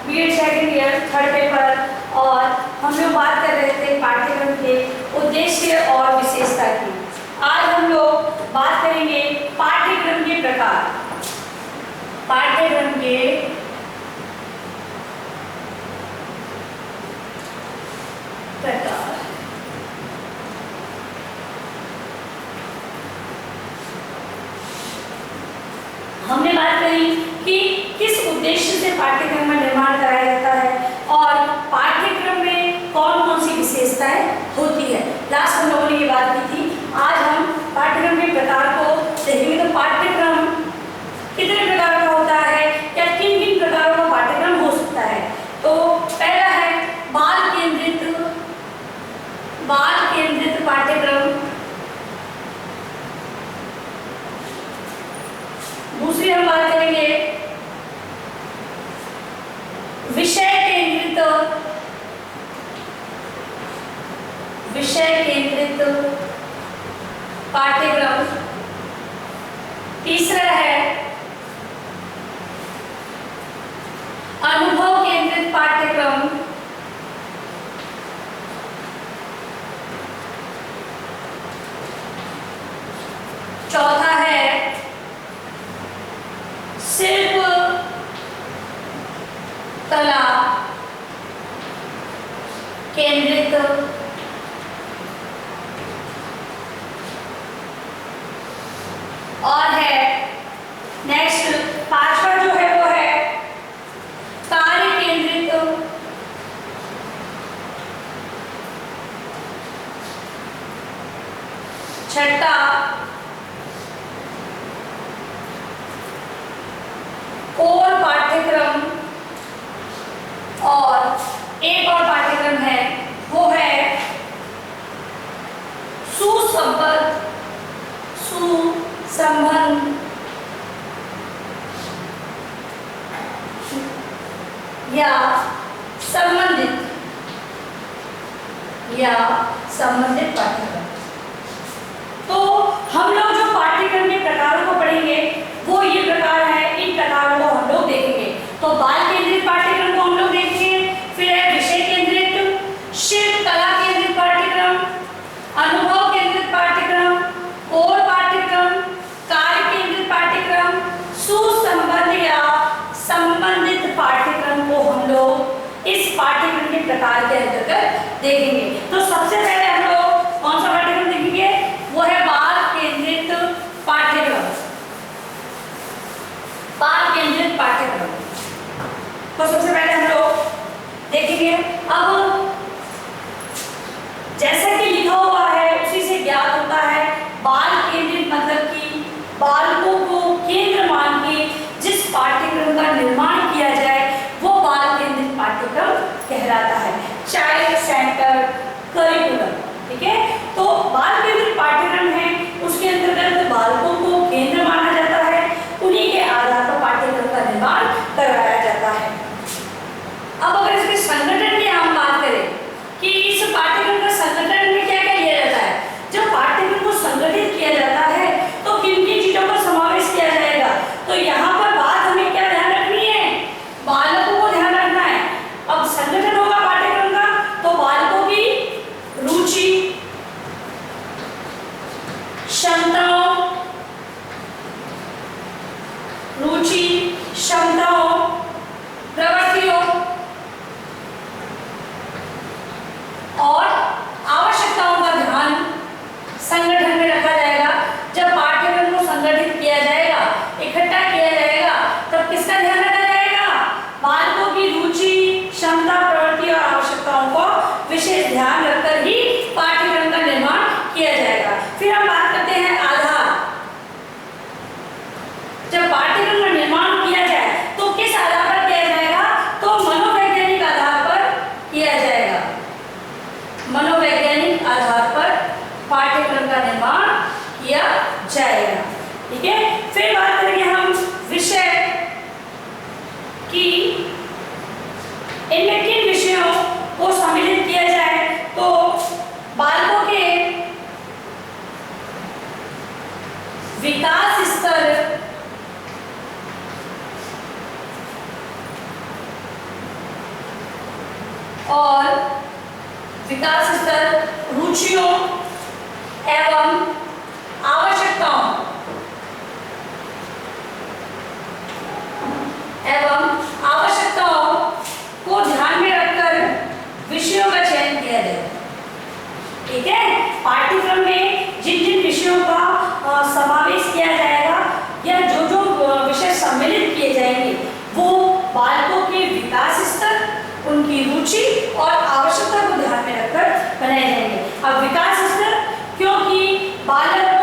BEd second year third paper और हम लोग बात कर रहे थे पाठ्यक्रम के उद्देश्य और विशेषता की। आज हम लोग बात करेंगे पाठ्यक्रम के प्रकार। पाठ्यक्रम के प्रकार। हमने बात करी कि किस उद्देश्य से पाठ्यक्रम का निर्माण कराया जाता है और पाठ्यक्रम में कौन कौन सी विशेषताएं होती है। लास्ट हम लोगों ने ये बात की थी। आज हम पाठ्यक्रम के प्रकार को देखेंगे। तो पाठ्यक्रम कितने प्रकार का होता है या किन किन प्रकारों का पाठ्यक्रम हो सकता है। तो पहला है बाल केंद्रित पाठ्यक्रम। दूसरी हम बात करेंगे विषय केंद्रित पाठ्यक्रम। तीसरा है अनुभव केंद्रित पाठ्यक्रम। चौथा है शिल्प कला केंद्रित और है नेक्स्ट पांचवा जो है वो है कार्य केंद्रित। छठा कोर पाठ्यक्रम और एक और पाठ्यक्रम है वो है सुसंबद्ध या संबंधित पाठ्यक्रम। तो हम लोग जो पाठ्यक्रम के प्रकारों को पढ़ेंगे वो ये प्रकार है। इन प्रकारों को हम लोग देखेंगे। तो बाल केंद्रित पाठ्यक्रम को हम लोग देखेंगे, फिर है विषय केंद्रित, शिल्प कला केंद्रित पाठ्यक्रम, अनुभव केंद्रित पाठ्यक्रम, कोर पाठ्यक्रम, कार्य केंद्रित पाठ्यक्रम, सुसंबद्ध या संबंधित पाठ्यक्रम को हम लोग इस पाठ्यक्रम के प्रकार के अंतर्गत देखेंगे। तो सबसे पहले हम लोग कौन सा पाठ्यक्रम देखेंगे, वो है बाल केंद्रित पाठ्यक्रम। बाल केंद्रित पाठ्यक्रम तो सबसे पहले हम लोग देखेंगे। अब जैसा कि लिखा हुआ है उसी से ज्ञात होता है बाल केंद्रित मतलब कि बालकों को केंद्र मान के जिस पाठ्यक्रम का निर्माण किया जाए वो बाल केंद्रित पाठ्यक्रम कहलाता है, चाइल्ड सेंटर करिकुलम। ठीक है। तो बाल केंद्रित पाठ्यक्रम है उसके अंतर्गत बालकों को केंद्र माना जाता है, उन्हीं के आधार पर पाठ्यक्रम का निर्माण करवाया जाता है। अब अगर इसके संगठन की हम बात करें कि इस पाठ्यक्रम का संगठन में क्या क्या किया जाता है। जब पाठ्यक्रम को संगठित किया जाता है तो किन किन चीजों का समावेश किया जाएगा। तो यहाँ पर बात हमें क्या ध्यान रखनी है, बालकों को ध्यान रखना है। अब संगठन होगा पाठ्यक्रम का तो बालकों की रुचि, क्षमताओं, और विकास स्तर, रुचियों एवं आवश्यकताओं को ध्यान में रखकर विषयों का चयन किया जाए। ठीक है, पाठ्यक्रम में जिन जिन विषयों का समावेश किया जाएगा या जो जो विषय सम्मिलित किए जाएंगे वो बालकों के विकास स्तर, उनकी रुचि और आवश्यकता को ध्यान में रखकर बनाए जाएंगे। अब विकास स्तर, क्योंकि बालक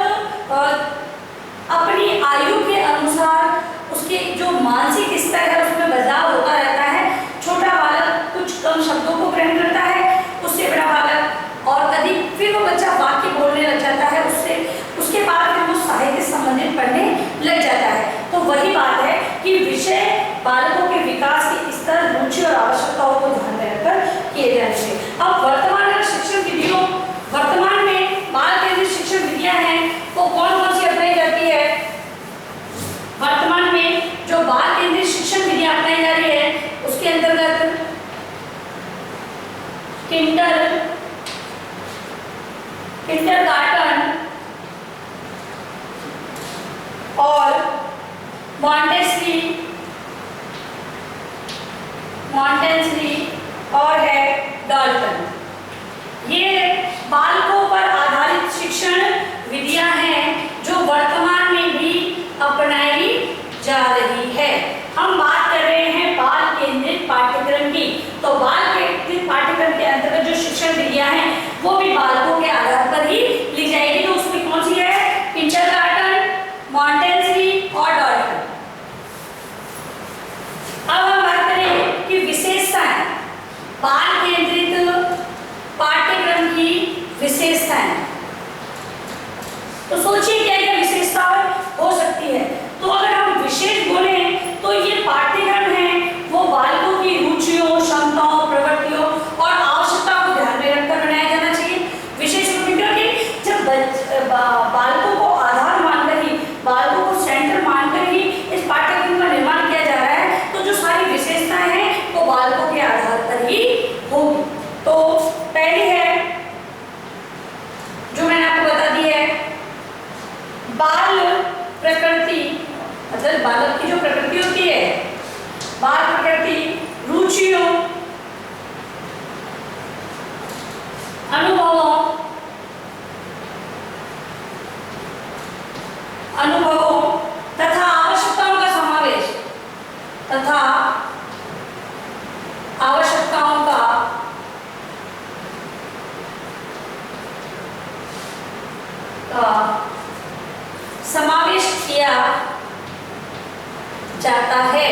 अपनी आयु के अनुसार उसके जो मानसिक स्तर है उसमें बदलाव होता रहता है। छोटा बालक कुछ कम शब्दों को ग्रहण करता है, उससे बड़ा बालक और अधिक, फिर वो बच्चा वाक्य बोलने लग जाता है, उसके बाद फिर वो साहित्य संबंधित पढ़ने लग जाता है। तो वही बात है कि विषय बालकों के विकास के स्तर, रुचि और आवश्यकताओं को ध्यान में रखकर किए जाने चाहिए। अब वर्तमान शिक्षण विधियों, वर्तमान में बाल केंद्रित शिक्षण विधियां हैं वो कौन कौन सी अपनाई जाती है? वर्तमान में जो बाल केंद्रित शिक्षण विधियां अपनाई जा रही है उसके अंतर्गत किंडरगार्टन और मॉन्टेसरी और है डाल्टन। ये बालकों पर आधारित शिक्षण विधियां हैं जो वर्तमान में भी अपनाई जा रही है। हम बात कर रहे हैं बाल केंद्रित पाठ्यक्रम की, तो बाल केंद्रित पाठ्यक्रम के अंतर्गत जो शिक्षण विधियां हैं वो भी बालकों के आधार पर ही ली जाएगी। तो उसमें कौन सी है? किंडरगार्टन, मॉन्टेसरी और डाल्टन। अब हम बात करें कि विशेषताएं, बाल केंद्रित पाठ्यक्रम की विशेषताएं। तो सोचिए क्या क्या विशेषताएं हो सकती है। तो अगर हम विशेष बोले तो ये पाठ्यक्रम है वो बालकों की रुचियों, क्षमताओं, प्रवृत्तियों और आवश्यकताओं को ध्यान में रखकर बनाया जाना चाहिए। विशेष रूप में क्योंकि जब बालकों को आधार मानकर ही, बालकों को सेंटर मानकर ही इस पाठ्यक्रम का निर्माण किया जा रहा है, तो जो सारी विशेषताएं हैं वो बालकों के आधार पर ही होगी। तो पहली है जो मैंने आपको बता दी है, बाल प्रकृति, मतलब बालक की जो प्रकृति होती है, बाल प्रकृति, रुचियों, अनुभवों तथा आवश्यकताओं का समावेश, तथा आवश्यकताओं का समावेश किया जाता है।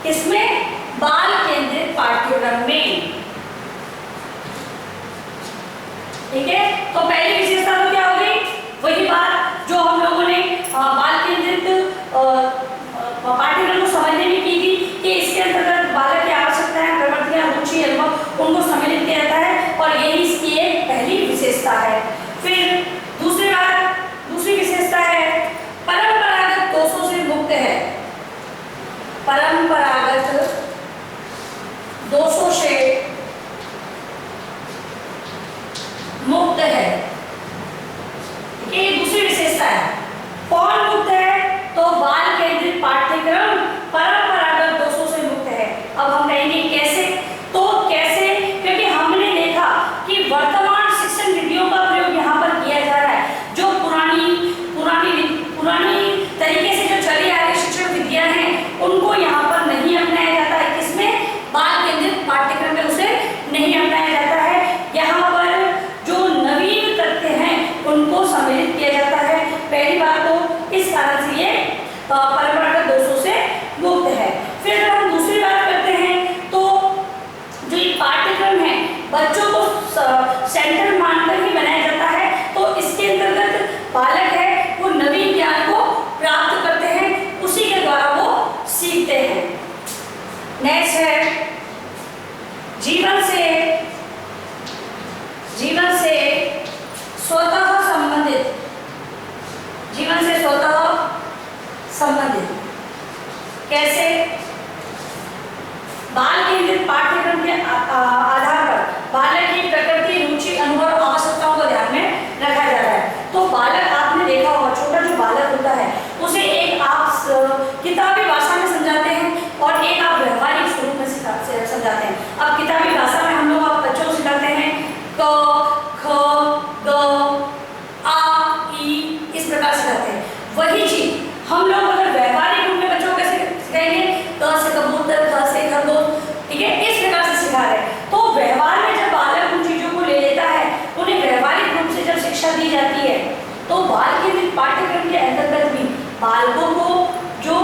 इसमें बाल केंद्रित पाठ्यक्रम में। ठीक है, तो पहली विशेषता तो क्या हो गई? वही बात जो हम लोगों ने बाल केंद्रित पाठ्यक्रम को समझने में की थी कि इसके अंतर्गत बालक की आवश्यकताएं, प्रवृत्तियां, रुचि, अनुभव उनको सम्मिलित किया जाता है और यही इसकी एक पहली विशेषता है। फिर दूसरी विशेषता है परंपरागत दोषों से मुक्त है। परंपरागत दोषों से मुक्त है। ये दूसरी विशेषता है। कौन मुक्त है? तो बाल केंद्रित पाठ्यक्रम परंपरागत दोषों से मुक्त है। अब हम कहेंगे कैसे? तो कैसे? क्योंकि हमने देखा कि वर्तमान शिक्षण विधियों का प्रयोग यहाँ पर किया जा रहा है। जो पुरानी तरीके से जो चली आ रही शिक्षण विधियां हैं उनको यहाँ पर नहीं अपनाया जाता है। किसमें? बाल केंद्रित पाठ्यक्रम में उसे नहीं अपनाया जाता है। यहाँ पर जो नवीन तथ्य हैं उनको सम्मिलित किया जाता है। पहली बात तो इस कारण से ये परंपरागत दोषों से मुक्त है। फिर अगर हम दूसरी बात करते हैं तो जो ये पाठ्यक्रम है बच्चों को सेंटर मानकर ही बनाया जाता है। तो इसके अंतर्गत बालक है वो नवीन ज्ञान को प्राप्त करते हैं, उसी के द्वारा वो सीखते हैं। नेक्स्ट है जीवन से स्वतः संबंधित। कैसे? बाल केंद्रित पाठ्यक्रम के आधार पर बालक की प्रकृति, रुचि, अनुभव और आवश्यकताओं को ध्यान में रखा जा रहा है। तो बालक, आपने देखा होगा, छोटा जो बालक होता है उसे एक आप किताबी भाषा में समझाते हैं और एक आप व्यवहारिक स्वरूप में समझाते हैं। अब किताबी भाषा में हम लोग आप बच्चों को सिखाते हैं क, ख, ग, आ, ई, इस प्रकार सिखाते हैं। वही चीज हम लोग अगर व्यवहारिक रूप में बच्चों को कैसे सिखाएंगे, क से कबूतर, ख से खरगोश, ठीक है, इस प्रकार से सिखा रहे हैं। तो व्यवहार में जब बालक उन चीजों को ले लेता है, उन्हें व्यवहारिक रूप से जब शिक्षा दी जाती है, तो बाल केंद्रित पाठ्यक्रम के अंतर्गत भी बालकों को जो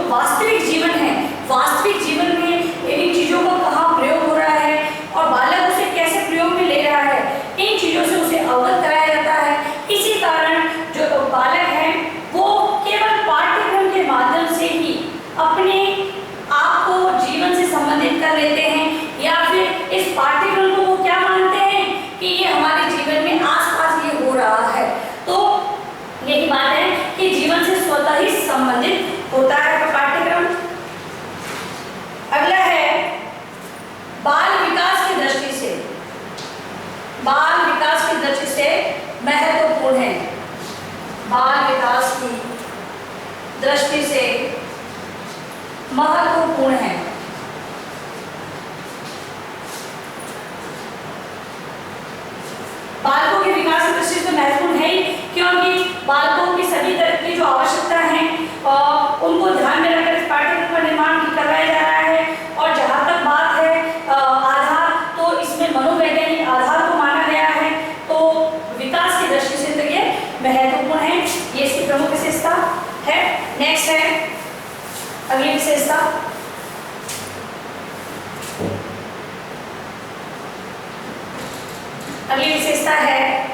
वास्तविक जीवन है, वास्तविक जीवन में इन चीजों का कहाँ प्रयोग हो रहा है और बालक उसे कैसे प्रयोग में ले रहा है, इन चीजों से उसे अवगत कराया जाता है। इसी कारण जो बालक है वो केवल पाठ्यक्रम के माध्यम से ही अपने आप को जीवन से संबंधित कर लेते हैं, या फिर इस पाठ्यक्रम को वो क्या मानते हैं कि ये हमारे जीवन में आसपास ये हो रहा है। तो यही बात है कि जीवन से स्वतः ही संबंधित होता है पाठ्यक्रम। अगला है बाल विकास की दृष्टि से, बाल विकास की दृष्टि से महत्वपूर्ण है, बाल विकास की दृष्टि से महत्वपूर्ण है। बालकों के विकास की दृष्टि से महत्वपूर्ण है क्योंकि बालकों की सभी तरह की जो आवश्यकता है उनको ध्यान में रखकर इस पाठ्यक्रम का निर्माण करवाया जा रहा है। और जहाँ तक बात है आधार, तो इसमें मनोवैज्ञानिक आधार को माना गया है। तो विकास की दृष्टि से तो ये महत्वपूर्ण है, ये इसकी प्रमुख विशेषता है। नेक्स्ट है अगली विशेषता, अगली विशेषता है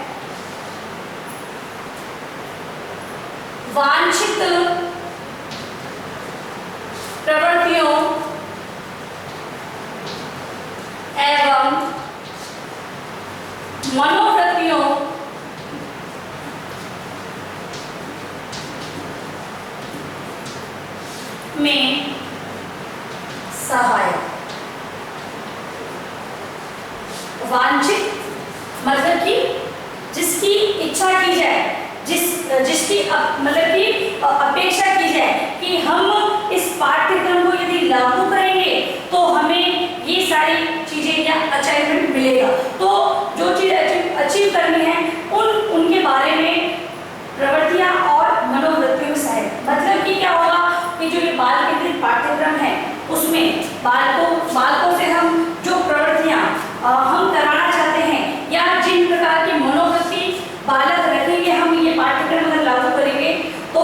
वांछित प्रवृत्तियों एवं मनोवृत्तियों में सहायक। वांछित मतलब कि जिसकी इच्छा की जाए, जिसकी मतलब कि अपेक्षा की जाए कि हम इस पाठ्यक्रम को यदि लागू करेंगे तो हमें ये सारी चीजें या अचीवमेंट मिलेगा। तो जो चीज अचीव करनी है उनके बारे में प्रवृत्तियां और मनोवृत्तियों में सहायक। मतलब कि क्या होगा कि जो ये बाल केंद्रित पाठ्यक्रम है उसमें बालकों से हम जो प्रवृत्तियां हम कराना चाहते हैं या जिन प्रकार की मनोवृत्ति बालक रखेंगे, हम ये पाठ्यक्रम अगर लागू करेंगे तो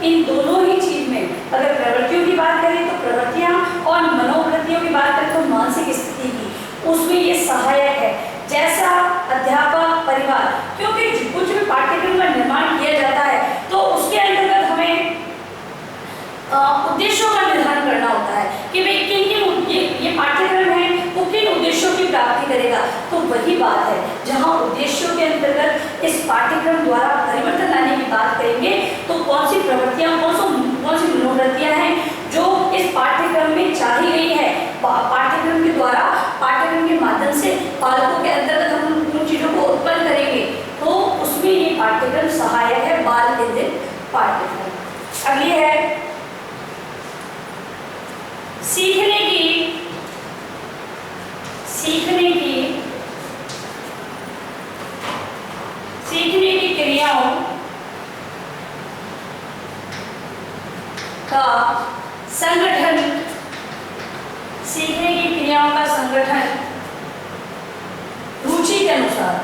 इन दोनों ही चीज में, अगर प्रवृत्तियों की बात करें तो प्रवृत्तियां और मनोवृत्तियों की बात करें तो मानसिक स्थिति की, उसमें ये सहायक है। जैसा अध्यापक, परिवार, क्योंकि कुछ भी पाठ्यक्रम का निर्माण किया जाता है तो उसके अंतर्गत हमें उद्देश्यों का निर्धारण करना होता है कि भाई ये पाठ्यक्रम है वो किन उद्देश्यों की प्राप्ति करेगा। तो वही बात है, जहां उद्देश्यों के अंतर्गत इस पाठ्यक्रम द्वारा परिवर्तन लाने की बात करेंगे तो कौन सी प्रवृत्तियां, कौन सी मनोवृत्तियां हैं जो इस पाठ्यक्रम में चाही गई है, पाठ्यक्रम के द्वारा, पाठ्यक्रम के माध्यम से बालकों के अंतर्गत हम उन चीजों को उत्पन्न करेंगे, तो उसमें ये पाठ्यक्रम सहायक है, बाल केंद्रित पाठ्यक्रम। अगली है सीखने की क्रियाओं का संगठन, सीखने की क्रियाओं का संगठन रुचि के अनुसार।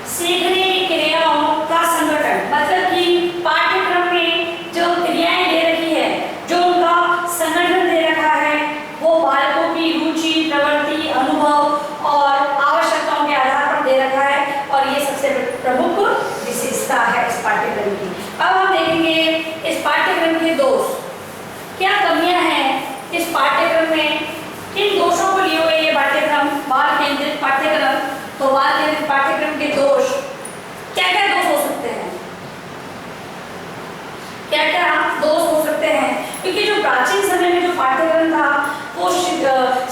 सीखने की क्रियाओं का संगठन मतलब कि पाठ्यक्रम में जो क्रियाएं दे रखी है, जो उनका संगठन दे रखा है, वो बालकों की रुचि, प्रवृत्ति, अनुभव और आवश्यकताओं के आधार पर दे रखा है और ये सबसे प्रमुख विशेषता है इस पाठ्यक्रम की। अब हम देखेंगे इस पाठ्यक्रम के दोष, क्या कमियां हैं इस पाठ्यक्रम में, किन दोषों को लिए हुए ये पाठ्यक्रम, बाल केंद्रित पाठ्यक्रम। तो बाल केंद्रित पाठ्यक्रम के दोष, क्या क्या दोष हो सकते हैं, क्या क्या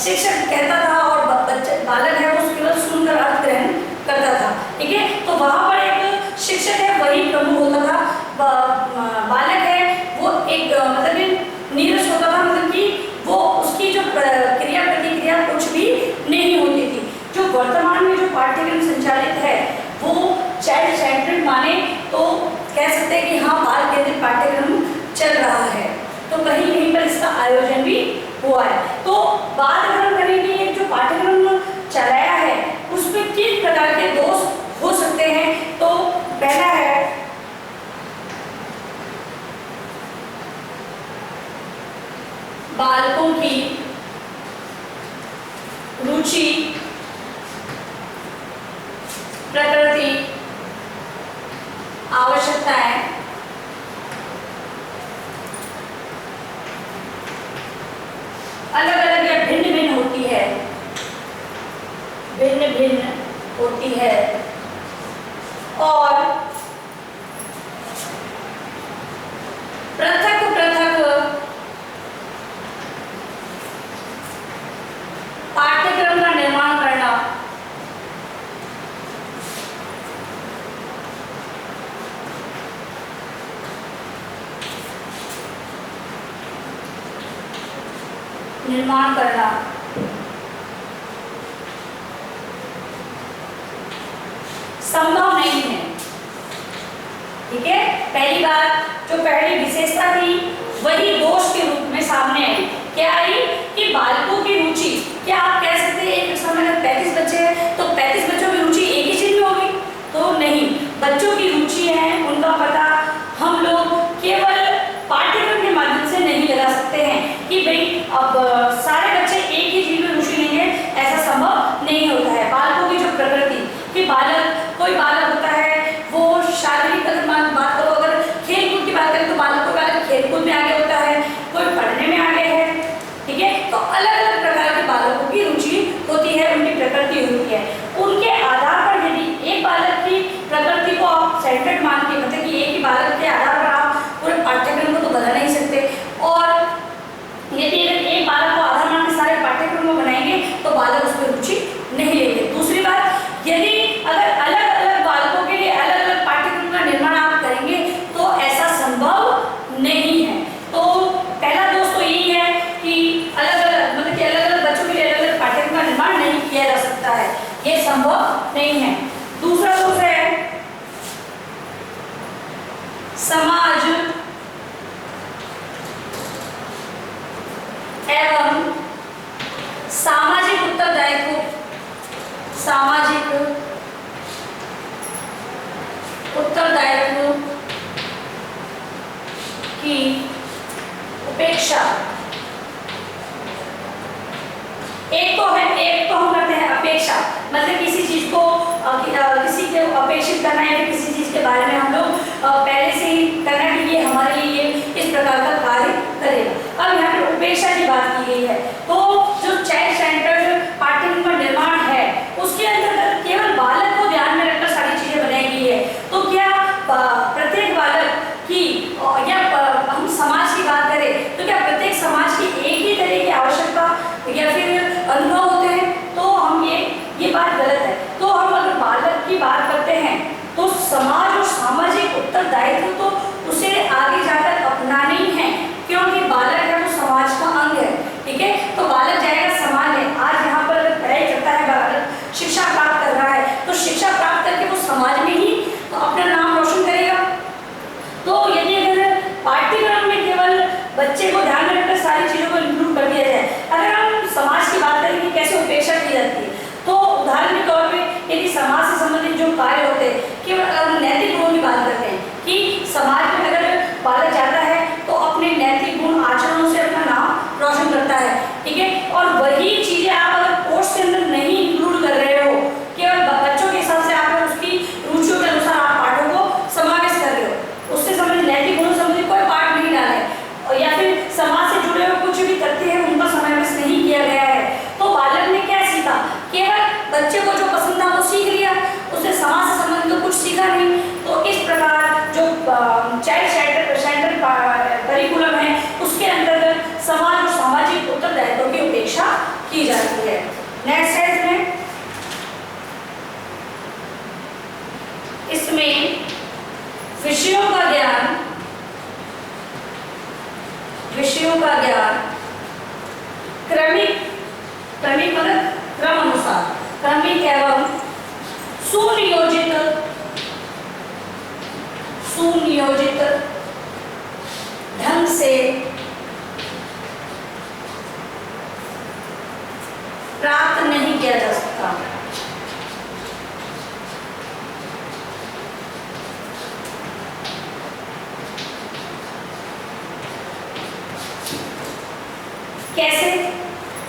शिक्षक कहता था और बच्चा बालक है वो केवल सुनकर अर्थ ग्रहण करता था। ठीक है, तो वहाँ पर एक शिक्षक है वही प्रमुख होता था, बालक है वो एक मतलब नीरस होता था, मतलब कि वो उसकी जो क्रिया प्रतिक्रिया कुछ भी नहीं होती थी। जो वर्तमान में जो पाठ्यक्रम संचालित है वो चाइल्ड सेंटर्ड माने तो कह सकते हैं कि हाँ बाल केंद्रित पाठ्यक्रम चल रहा है। तो कहीं कहीं पर इसका आयोजन भी हुआ है। तो बाल गृह करने के लिए जो पाठ्यक्रम चलाया है उसमें किन प्रकार के दोष हो सकते हैं। तो पहला है बालकों की रुचि, प्रकृति, आवश्यकताएं अलग अलग या भिन्न भिन्न होती है, भिन्न भिन्न होती है और पृथक पृथक पाठ्यक्रम का निर्माण करना संभव नहीं है। ठीक है, पहली बात जो पहली विशेषता थी वही दोष के रूप में सामने आई। क्या आई कि बालकों की रुचि, क्या आप कह सकते हैं एक समय में 35 बच्चे हैं तो 35 बच्चों की रुचि एक ही चीज में होगी? तो नहीं, बच्चों की रुचि है उनका पता हम लोग केवल पाठ्यक्रम के माध्यम से नहीं लगा सकते हैं कि भाई अब सारे बच्चे एक ही चीज में रुचि लेंगे, ऐसा संभव नहीं होता है। बालकों की जो प्रकृति कि कोई बालक होता है वो शारीरिक बात करो, अगर खेलकूद की बात करें तो बालक खेलकूद में आगे होता है, कोई पढ़ने में आगे है। ठीक है, तो अलग अलग प्रकार के बालकों की रुचि होती है, उनकी प्रकृति होती है। उनके आधार पर यदि एक बालक की प्रकृति को आप सेंटर्ड मान के, मतलब कि एक ही बालक के आधार पर आप पूरे पाठ्यक्रम को तो बदल नहीं सकते, और यदि एक बालक को आधार मान के सारे पाठ्यक्रम को बनाएंगे तो बालक उसमें रुचि नहीं लेंगे। दूसरी बात, यदि अगर अलग अलग बालकों के लिए अलग अलग पाठ्यक्रम का निर्माण आप करेंगे तो ऐसा संभव नहीं है। तो पहला दोष तो यही है कि अलग अलग मतलब कि अलग अलग बच्चों के लिए अलग अलग पाठ्यक्रम का निर्माण नहीं किया जा सकता है, ये संभव नहीं है। दूसरा दोष है समाज एवं सामाजिक उत्तरदायित्व, सामाजिक उत्तरदायित्व की उपेक्षा। एक तो हम करते हैं अपेक्षा, मतलब किसी चीज को किसी के अपेक्षित करना है, किसी चीज के बारे में हम लोग पहले से ही करना कि ये हमारे लिए इस प्रकार का कार्य करेगा। अब यहाँ पर उपेक्षा की बात की गई है, तो जो चाइल्ड सेंटर्ड पाठ्यक्रम का निर्माण है उसके अंदर केवल बालक को ध्यान में रखकर सारी चीजें बनाई गई है। तो क्या प्रत्येक बालक की या हम समाज की बात करें तो क्या प्रत्येक समाज की एक ही तरह की आवश्यकता या फिर अनुभव होते हैं? तो हम ये बात गलत है। तो हम अगर बालक की बात करते हैं तो समाज और सामाजिक उत्तरदायित्व विषयों का ज्ञान क्रमिक मतलब क्रम अनुसार, क्रमिक एवं सुनियोजित ढंग से प्राप्त नहीं किया जा सकता। कैसे?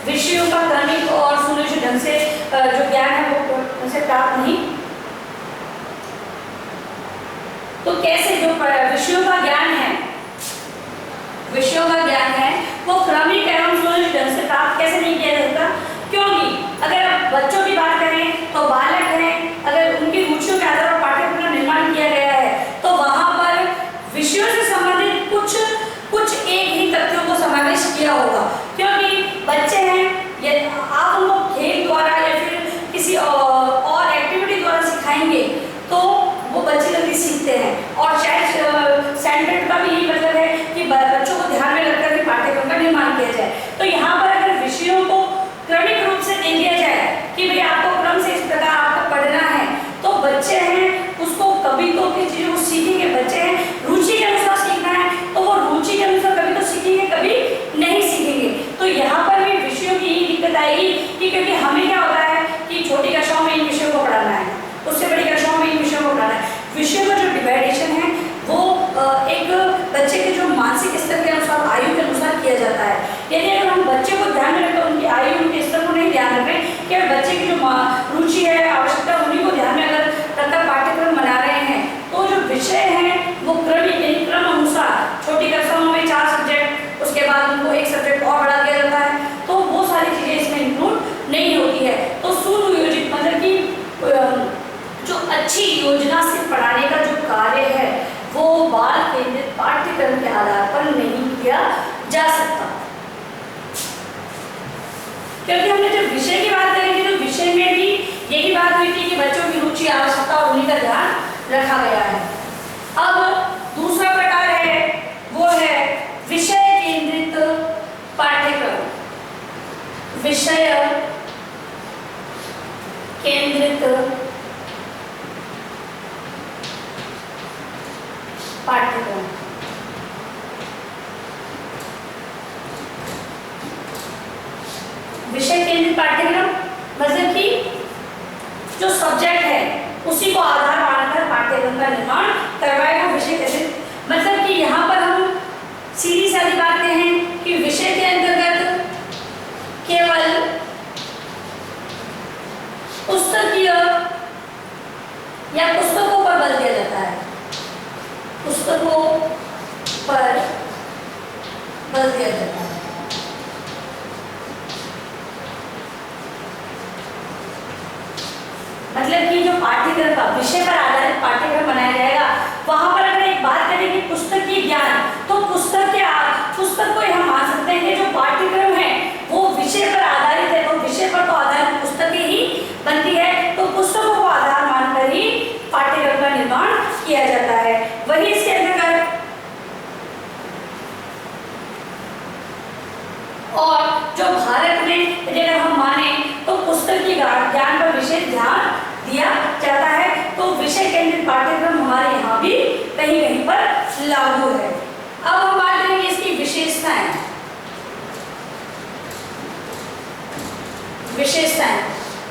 विषयों का क्रमिक और सुनियोजित ढंग से जो ज्ञान है वो उनसे प्राप्त नहीं। तो कैसे? जो विषयों का ज्ञान है वो क्रमिक एवं सुनियोजित ढंग से प्राप्त कैसे नहीं किया जा सकता? क्योंकि अगर आप बच्चों की बात करें तो बालक हैं, अगर उनकी रुचियों के आधार पर पाठ्यक्रम का निर्माण किया गया है तो वहां पर विषयों से संबंधित कुछ एक ही तथ्यों को समावेश किया होगा। क्योंकि बच्चे हैं, ये आप उनको खेल द्वारा या फिर किसी और एक्टिविटी द्वारा सिखाएंगे तो वो बच्चे जल्दी सीखते हैं। और शायद सेंटर का भी यही मतलब है कि बच्चों को ध्यान में रखकर पाठ्यक्रम का निर्माण किया जाए। तो यहाँ पर अगर विषयों को क्रमिक रूप से दे दिया जाए कि भाई आपको क्रम से इस प्रकार आपको पढ़ना है, तो बच्चे हैं उसको कभी तो किन चीज़ों को सीखेंगे। बच्चे हैं रुचि के अनुसार सीखना है तो वो रुचि के अनुसार कभी तो सीखेंगे, कभी नहीं सीखेंगे। तो यहाँ पर भी विषयों की यही दिक्कत आएगी कि क्योंकि हमें क्या होता है कि छोटी कक्षाओं में इन विषयों को पढ़ाना है, उससे बड़ी कक्षाओं में इन विषयों को पढ़ाना है। विषयों का जो डिवाइडेशन है वो एक बच्चे के जो मानसिक स्तर के अनुसार, आयु के अनुसार किया जाता है। यदि अगर हम बच्चे को ध्यान में रखें, उनकी आयु, उनके स्तर को नहीं ध्यान रखें, केवल बच्चे की जो रुचि है, आवश्यकता, उन्हीं को ध्यान में अगर रखकर पाठ्यक्रम बना रहे हैं तो जो विषय हैं वो क्रम अनुसार छोटी कक्षाओं में 4 सब्जेक्ट, उसके बाद उनको एक सब्जेक्ट और बढ़ा दिया जाता है, तो वो सारी चीज़ें इसमें इंक्लूड नहीं होती है। तो सुनियोजित मतलब कि जो अच्छी योजना से पढ़ाने का जो कार्य है वो बाल केंद्रित पाठ्यक्रम के आधार पर नहीं किया जा सकता। क्योंकि हमने जब विषय की बात करी थी तो विषय में भी यही बात हुई थी कि बच्चों की रुचि, आवश्यकता और उन्हीं का ध्यान रखा गया है। अब दूसरा प्रकार है वो है विषय केंद्रित पाठ्यक्रम। विषय केंद्रित पाठ्यक्रम। विषय केंद्रित पाठ्यक्रम मतलब कि जो सब्जेक्ट है उसी को आधार मानकर पाठ्यक्रम का निर्माण करवाएगा। विषय केंद्रित मतलब कि यहाँ पर हम सीधी सादी बात कहें कि विषय के अंतर्गत केवल पुस्तकीय या पुस्तकों पर बल दिया जाता है, पुस्तकों पर बल दिया जाता है। मतलब कि जो पाठ्यक्रम का विषय पर आधारित पाठ्यक्रम बनाया जाएगा वहां पर अगर एक बात करें कि पुस्तकीय ज्ञान, तो पुस्तक को हम मान सकते हैं कि जो पाठ्यक्रम है वो विषय पर आधारित है, तो विषय पर तो आधारित पुस्तकें ही बनती है, तो पुस्तकों को आधार मानकर ही पाठ्यक्रम का निर्माण किया जाता है। वही इसके अंतर्गत और जो भारत में अगर हम माने तो पुस्तकीय ज्ञान पर विशेष ध्यान दिया जाता है, तो विषय केंद्रित पाठ्यक्रम हमारे यहाँ भी कहीं कहीं पर लागू है। अब हम बात करेंगे इसकी विशेषताएं।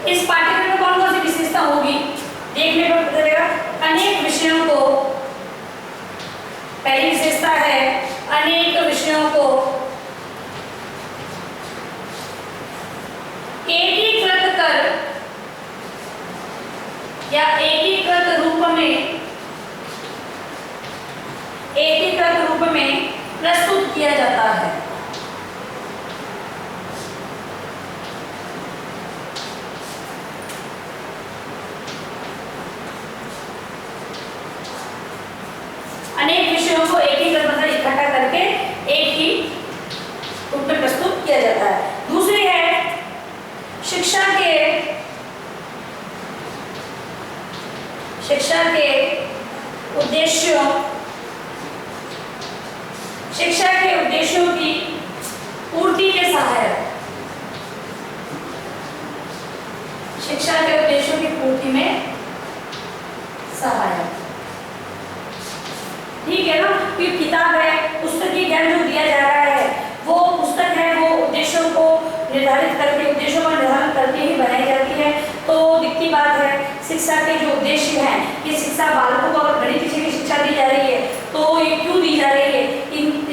इस पाठ्यक्रम में कौन कौन सी विशेषता होगी देखने पर पता चलेगा। अनेक विषयों को, पहली विशेषता है अनेक विषयों को एकीकृत कर या एकीकृत रूप में प्रस्तुत किया जाता है। अनेक विषयों को एकीकृत मतलब इकट्ठा करके एक ही रूप में प्रस्तुत किया जाता है। दूसरी है शिक्षा के उद्देश्यों, शिक्षा के उद्देश्यों की पूर्ति के सहायक, शिक्षा के उद्देश्यों की पूर्ति में सहायक। ठीक है ना, ये किताब है, पुस्तकीय ज्ञान जो दिया जा रहा है वो पुस्तक है, वो उद्देश्यों को निर्धारित करके, उद्देश्यों का निर्धारण करके ही बनाई जाती है। तो दिखती बात है, शिक्षा के जो उद्देश्य हैं, ये शिक्षा बालकों को अगर गणित विषय की शिक्षा दी जा रही है तो ये क्यों दी जा रही है,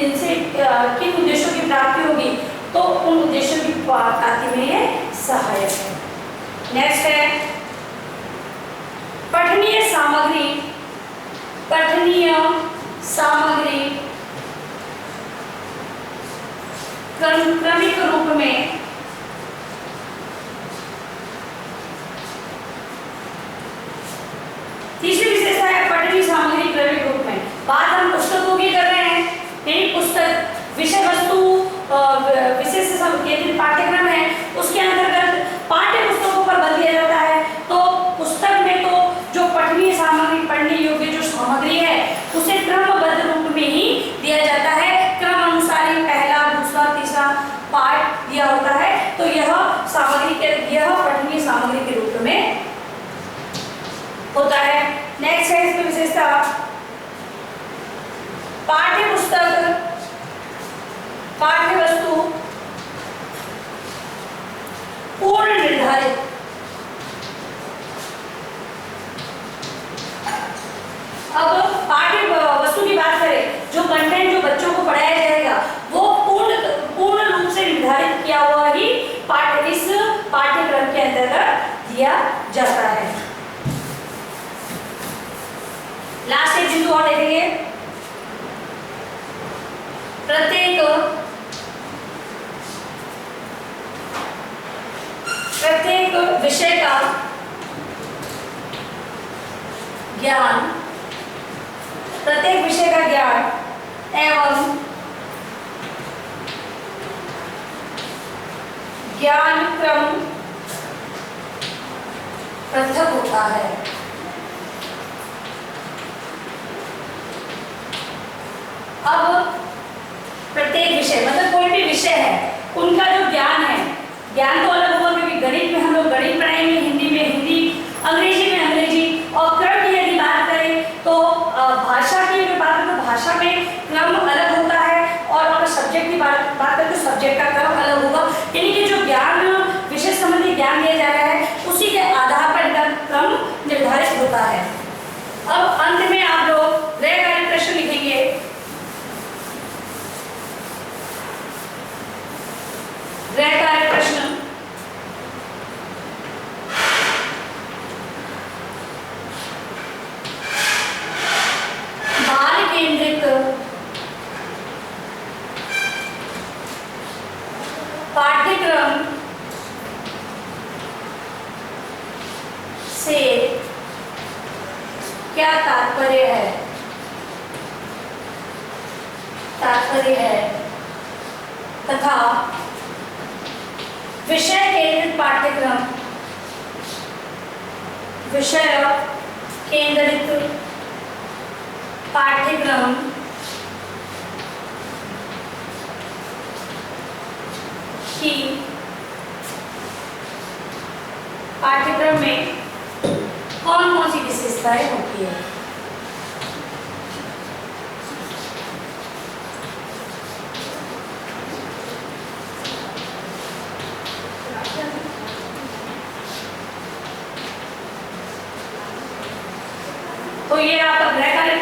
इनसे किन उद्देश्यों की प्राप्ति होगी, तो उन उद्देश्यों की प्राप्ति में ये सहायक है। नेक्स्ट है पठनीय सामग्री, पठनीय सामग्री क्रमिक रूप में तीसरी विशेषता है पठनीय सामग्री क्रमिक रूप में। बात हम पुस्तकों की कर रहे हैं, यानी पुस्तक विषय वस्तु विशेष से केंद्रित पाठ्यक्रम है, उसके अंतर्गत पाठ्य पुस्तकों पर बल दिया जाता है। तो पुस्तक में तो जो पठनीय सामग्री, पढ़ने योग्य जो सामग्री है उसे क्रमबद्ध रूप में ही दिया जाता है, क्रम अनुसार ही पहला, दूसरा, तीसरा पाठ दिया होता है। तो यह सामग्री के, यह पठनीय सामग्री के रूप में होता है। नेक्स्ट है इसकी विशेषता, पाठ्य पुस्तक, पाठ्य वस्तु पूर्ण निर्धारित, अब पाठ्य वस्तु की बात करें, जो कंटेंट जो बच्चों को पढ़ाया जाएगा वो पूर्ण रूप से निर्धारित किया हुआ ही इस पाठ्यक्रम के अंतर्गत दिया जाता है। लास्ट एक बिंदु और देखेंगे, प्रत्येक विषय का ज्ञान, प्रत्येक विषय का ज्ञान एवं ज्ञान क्रम पृथक होता है। अब प्रत्येक विषय मतलब कोई भी विषय है, उनका जो ज्ञान है, ज्ञान तो अलग होगा, क्योंकि गणित में हम लोग गणित पढ़ाएंगे, हिंदी में हिंदी, अंग्रेजी में अंग्रेजी, और क्रम की यदि बात करें तो भाषा की अगर बात करें तो भाषा में क्रम अलग होता है, और अगर सब्जेक्ट की बात करें तो सब्जेक्ट का क्रम अलग होगा। यानी कि जो ज्ञान, विषय संबंधी ज्ञान दिया जा रहा है उसी के आधार पर इनका क्रम निर्धारित होता है। अब अंत में आप लोग गृह कार्य प्रश्न लिखेंगे। गृह कार्य प्रश्न, बाल केंद्रित पाठ्यक्रम से क्या तात्पर्य है? तात्पर्य है तथा विषय केंद्रित पाठ्यक्रम, विषय केंद्रित पाठ्यक्रम की पाठ्यक्रम में कौन कौन सी विशेषताएं होती है? तो ये आपका गृह कार्य